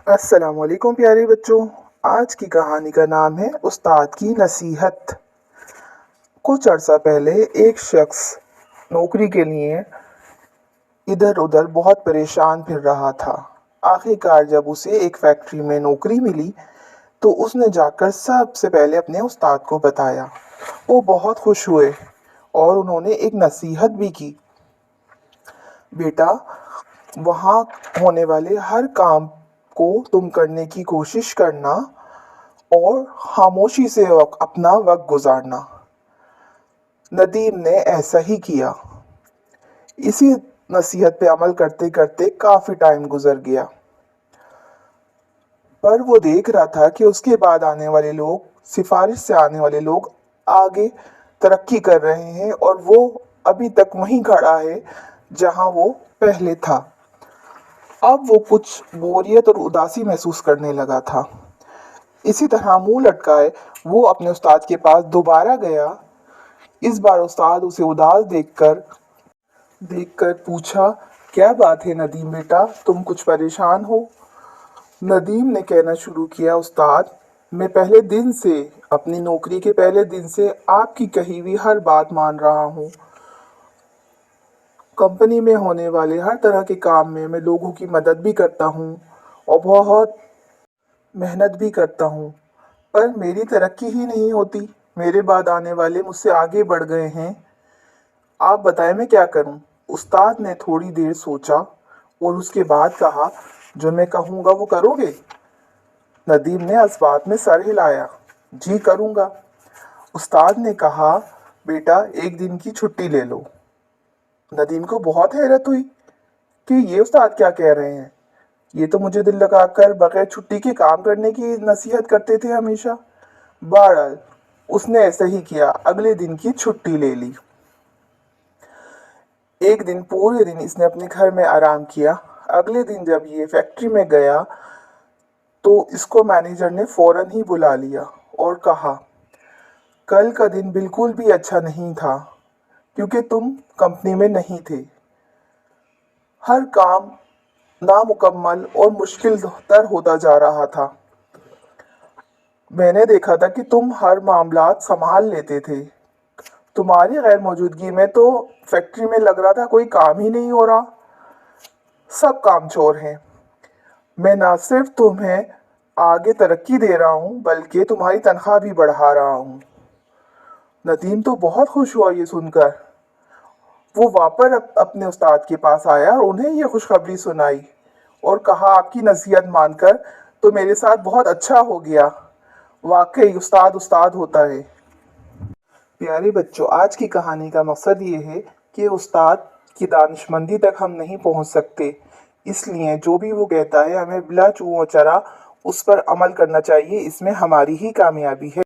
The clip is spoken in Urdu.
السلام علیکم پیارے بچوں، آج کی کہانی کا نام ہے استاد کی نصیحت۔ کچھ عرصہ پہلے ایک شخص نوکری کے لیے ادھر ادھر بہت پریشان پھر رہا تھا۔ آخر کار جب اسے ایک فیکٹری میں نوکری ملی تو اس نے جا کر سب سے پہلے اپنے استاد کو بتایا۔ وہ بہت خوش ہوئے اور انہوں نے ایک نصیحت بھی کی۔ بیٹا، وہاں ہونے والے ہر کام کو تم کرنے کی کوشش کرنا اور خاموشی سے اپنا وقت گزارنا۔ ندیم نے ایسا ہی کیا۔ اسی نصیحت پہ عمل کرتے کرتے کافی ٹائم گزر گیا، پر وہ دیکھ رہا تھا کہ اس کے بعد آنے والے لوگ، سفارش سے آنے والے لوگ آگے ترقی کر رہے ہیں اور وہ ابھی تک وہیں کھڑا ہے جہاں وہ پہلے تھا۔ اب وہ کچھ بوریت اور اداسی محسوس کرنے لگا تھا۔ اسی طرح منہ لٹکائے وہ اپنے استاد کے پاس دوبارہ گیا۔ اس بار استاد اسے اداس دیکھ کر پوچھا، کیا بات ہے ندیم بیٹا، تم کچھ پریشان ہو؟ ندیم نے کہنا شروع کیا، استاد، میں پہلے دن سے، اپنی نوکری کے پہلے دن سے آپ کی کہی ہوئی ہر بات مان رہا ہوں۔ کمپنی میں ہونے والے ہر طرح کے کام میں لوگوں کی مدد بھی کرتا ہوں اور بہت محنت بھی کرتا ہوں، پر میری ترقی ہی نہیں ہوتی۔ میرے بعد آنے والے مجھ سے آگے بڑھ گئے ہیں۔ آپ بتائیں میں کیا کروں؟ استاد نے تھوڑی دیر سوچا اور اس کے بعد کہا، جو میں کہوں گا وہ کرو گے؟ ندیم نے اس بات میں سر ہلایا، جی کروں گا۔ استاد نے کہا، بیٹا ایک دن کی چھٹی لے لو۔ ندیم کو بہت حیرت ہوئی کہ یہ استاد کیا کہہ رہے ہیں، یہ تو مجھے دل لگا کر بغیر چھٹی کے کام کرنے کی نصیحت کرتے تھے ہمیشہ۔ بہرحال اس نے ایسا ہی کیا، اگلے دن کی چھٹی لے لی۔ ایک دن پورے دن اس نے اپنے گھر میں آرام کیا۔ اگلے دن جب یہ فیکٹری میں گیا تو اس کو مینیجر نے فوراً ہی بلا لیا اور کہا، کل کا دن بالکل بھی اچھا نہیں تھا کیونکہ تم کمپنی میں نہیں تھے۔ ہر کام نامکمل اور مشکل تر ہوتا جا رہا تھا۔ میں نے دیکھا تھا کہ تم ہر معاملات سنبھال لیتے تھے۔ تمہاری غیر موجودگی میں تو فیکٹری میں لگ رہا تھا کوئی کام ہی نہیں ہو رہا، سب کام چور ہیں۔ میں نہ صرف تمہیں آگے ترقی دے رہا ہوں بلکہ تمہاری تنخواہ بھی بڑھا رہا ہوں۔ ندیم تو بہت خوش ہوا یہ سن کر۔ وہ واپس اپنے استاد کے پاس آیا اور انہیں یہ خوشخبری سنائی اور کہا، آپ کی نصیحت مان کر تو میرے ساتھ بہت اچھا ہو گیا۔ واقعی استاد ہوتا ہے۔ پیارے بچوں، آج کی کہانی کا مقصد یہ ہے کہ استاد کی دانشمندی تک ہم نہیں پہنچ سکتے، اس لیے جو بھی وہ کہتا ہے ہمیں بلا چوں و چرا اس پر عمل کرنا چاہیے، اس میں ہماری ہی کامیابی ہے۔